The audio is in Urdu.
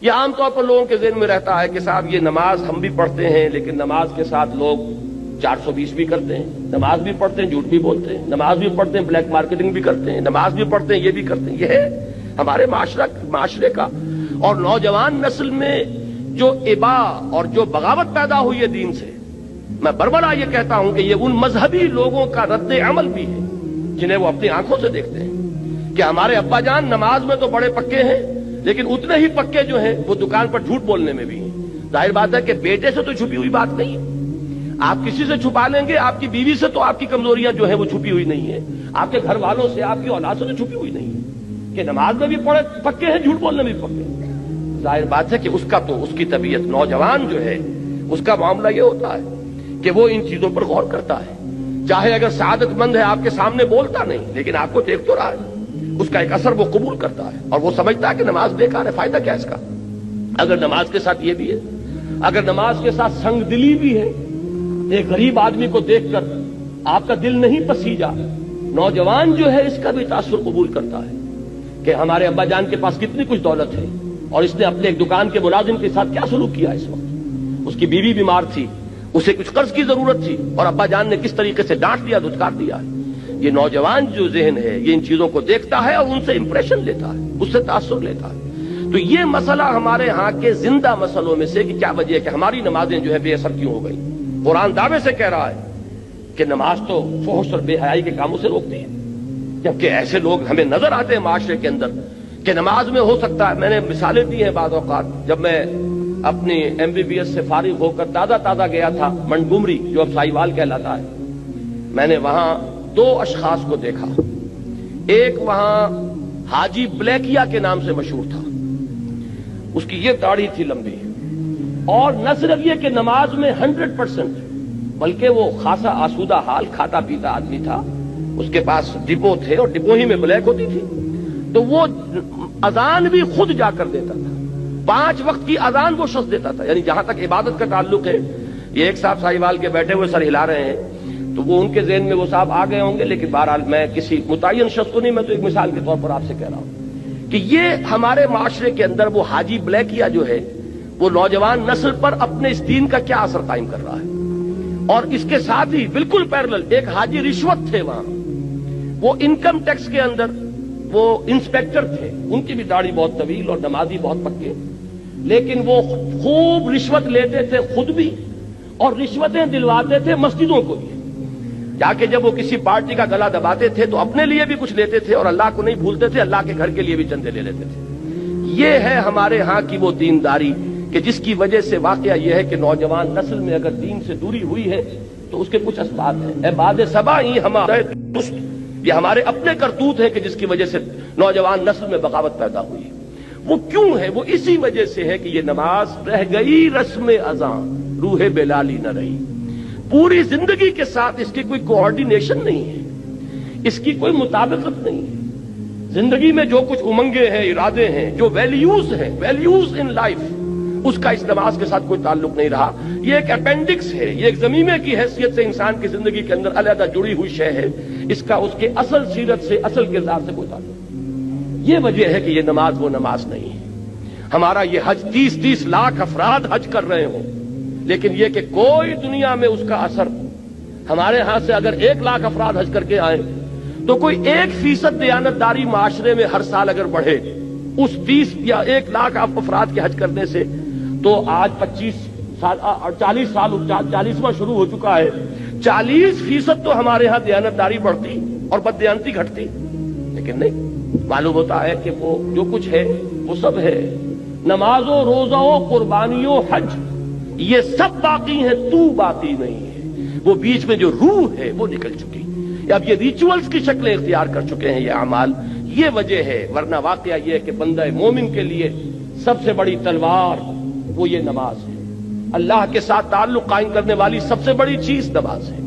یہ عام طور پر لوگوں کے ذہن میں رہتا ہے کہ صاحب یہ نماز ہم بھی پڑھتے ہیں لیکن نماز کے ساتھ لوگ 420 بھی کرتے ہیں، نماز بھی پڑھتے ہیں جھوٹ بھی بولتے ہیں، نماز بھی پڑھتے ہیں بلیک مارکیٹنگ بھی کرتے ہیں، نماز بھی پڑھتے ہیں یہ بھی کرتے ہیں۔ یہ ہے ہمارے معاشرے کا اور نوجوان نسل میں جو ابا اور جو بغاوت پیدا ہوئی ہے دین سے، میں بربلا یہ کہتا ہوں کہ یہ ان مذہبی لوگوں کا رد عمل بھی ہے جنہیں وہ اپنی آنکھوں سے دیکھتے ہیں کہ ہمارے ابا جان نماز میں تو بڑے پکے ہیں لیکن اتنے ہی پکے جو ہیں وہ دکان پر جھوٹ بولنے میں بھی ہیں۔ ظاہر بات ہے کہ بیٹے سے تو چھپی ہوئی بات نہیں ہے، آپ کسی سے چھپا لیں گے، آپ کی بیوی سے تو آپ کی کمزوریاں جو ہیں وہ چھپی ہوئی نہیں ہیں، آپ کے گھر والوں سے آپ کی اولاد سے تو چھپی ہوئی نہیں ہے کہ نماز میں بھی پکے ہیں جھوٹ بولنے میں بھی پکے ہیں۔ ظاہر بات ہے کہ اس کی طبیعت نوجوان جو ہے اس کا معاملہ یہ ہوتا ہے کہ وہ ان چیزوں پر غور کرتا ہے، چاہے اگر سعادت مند ہے آپ کے سامنے بولتا نہیں لیکن آپ کو دیکھ تو رہا ہے، اس کا ایک اثر وہ قبول کرتا ہے اور وہ سمجھتا ہے کہ نماز بیکار ہے، فائدہ کیا اس کا۔ اگر نماز کے ساتھ یہ بھی ہے، اگر نماز کے ساتھ سنگ دلی بھی ہے، ایک غریب آدمی کو دیکھ کر آپ کا دل نہیں پسیجا، نوجوان جو ہے اس کا بھی تاثر قبول کرتا ہے کہ ہمارے ابا جان کے پاس کتنی کچھ دولت ہے اور اس نے اپنے ایک دکان کے ملازم کے ساتھ کیا سلوک کیا اس وقت، اس کی بیوی بیمار تھی، اسے کچھ قرض کی ضرورت تھی اور ابا جان نے کس طریقے سے ڈانٹ دیا، دھتکار دیا ہے۔ یہ نوجوان جو ذہن ہے یہ ان چیزوں کو دیکھتا ہے اور ان سے امپریشن لیتا ہے، اس سے تاثر لیتا ہے۔ تو یہ مسئلہ ہمارے ہاں کے زندہ مسئلوں میں سے کہ کیا وجہ ہے کہ ہماری نمازیں جو ہے بے اثر کیوں ہو گئی۔ قرآن دعوے سے کہہ رہا ہے کہ نماز تو فحش اور بے حیائی کے کاموں سے روکتی ہے، جبکہ ایسے لوگ ہمیں نظر آتے ہیں معاشرے کے اندر کہ نماز میں ہو سکتا ہے، میں نے مثالیں دی ہیں بعض اوقات، جب میں اپنی MBBS سے فارغ ہو کر تازہ گیا تھا منٹگومری جو اب سائیوال کہلاتا ہے، میں نے وہاں 2 اشخاص کو دیکھا، ایک وہاں حاجی بلیکیا کے نام سے مشہور تھا، اس کی یہ داڑھی تھی لمبی، اور نہ صرف یہ کہ نماز میں 100% بلکہ وہ خاصا آسودہ حال کھاتا پیتا آدمی تھا، اس کے پاس ڈبو تھے اور ڈبو ہی میں بلیک ہوتی تھی، تو وہ اذان بھی خود جا کر دیتا تھا، 5 وقت کی اذان وہ شخص دیتا تھا۔ یعنی جہاں تک عبادت کا تعلق ہے، یہ ایک صاحب سائیوال کے بیٹھے ہوئے سر ہلا رہے ہیں تو وہ ان کے ذہن میں وہ صاحب آ گئے ہوں گے، لیکن بہرحال میں کسی متعین شخص کو نہیں، میں تو ایک مثال کے طور پر آپ سے کہہ رہا ہوں کہ یہ ہمارے معاشرے کے اندر وہ حاجی بلیکیا جو ہے وہ نوجوان نسل پر اپنے اس دین کا کیا اثر قائم کر رہا ہے۔ اور اس کے ساتھ ہی بالکل پیرلل ایک حاجی رشوت تھے، وہاں وہ انکم ٹیکس کے اندر وہ انسپیکٹر تھے، ان کی بھی داڑھی بہت طویل اور نمازی بہت پکے، لیکن وہ خوب رشوت لیتے تھے خود بھی اور رشوتیں دلواتے تھے مسجدوں کو بھی، جا کے جب وہ کسی پارٹی کا گلا دباتے تھے تو اپنے لیے بھی کچھ لیتے تھے اور اللہ کو نہیں بھولتے تھے، اللہ کے گھر کے لیے بھی چندے لے لیتے تھے۔ یہ ہے ہمارے ہاں کی وہ دینداری کہ جس کی وجہ سے واقعہ یہ ہے کہ نوجوان نسل میں اگر دین سے دوری ہوئی ہے تو اس کے کچھ اسباب ہیں۔ اے باد صبا ہی ہمارے دست، یہ ہمارے اپنے کرتوت ہے کہ جس کی وجہ سے نوجوان نسل میں بغاوت پیدا ہوئی ہے۔ وہ کیوں ہے؟ وہ اسی وجہ سے ہے کہ یہ نماز رہ گئی رسم اذاں، روح بلالی نہ رہی، پوری زندگی کے ساتھ اس کی کوئی کوآرڈینیشن نہیں ہے، اس کی کوئی مطابقت نہیں ہے۔ زندگی میں جو کچھ امنگیں ہیں، ارادے ہیں، جو ویلیوز ہیں، ویلیوز ان لائف، اس کا اس نماز کے ساتھ کوئی تعلق نہیں رہا۔ یہ ایک اپینڈکس ہے، یہ ایک ضمیمے کی حیثیت سے انسان کی زندگی کے اندر علیحدہ جڑی ہوئی شے ہے، اس کا اس کے اصل سیرت سے، اصل کردار سے کوئی تعلق نہیں۔ یہ وجہ ہے کہ یہ نماز وہ نماز نہیں ہے۔ ہمارا یہ حج 30 لاکھ افراد حج کر رہے ہوں، لیکن یہ کہ کوئی دنیا میں اس کا اثر، ہمارے ہاں سے اگر 1 لاکھ افراد حج کر کے آئیں تو کوئی 1% دیانتداری معاشرے میں ہر سال اگر بڑھے اس 30 یا 1 لاکھ افراد کے حج کرنے سے، تو آج 25 سال 40 سال 40واں شروع ہو چکا ہے، 40% تو ہمارے ہاں دیانتداری بڑھتی اور بددیانتی گھٹتی، لیکن نہیں، معلوم ہوتا ہے کہ وہ جو کچھ ہے وہ سب ہے، نماز و روزہ و قربانی و حج یہ سب باقی ہیں، تو باقی نہیں ہے، وہ بیچ میں جو روح ہے وہ نکل چکی، اب یہ ریچولز کی شکلیں اختیار کر چکے ہیں یہ اعمال۔ یہ وجہ ہے، ورنہ واقعہ یہ ہے کہ بندہ مومن کے لیے سب سے بڑی تلوار وہ یہ نماز ہے، اللہ کے ساتھ تعلق قائم کرنے والی سب سے بڑی چیز نماز ہے۔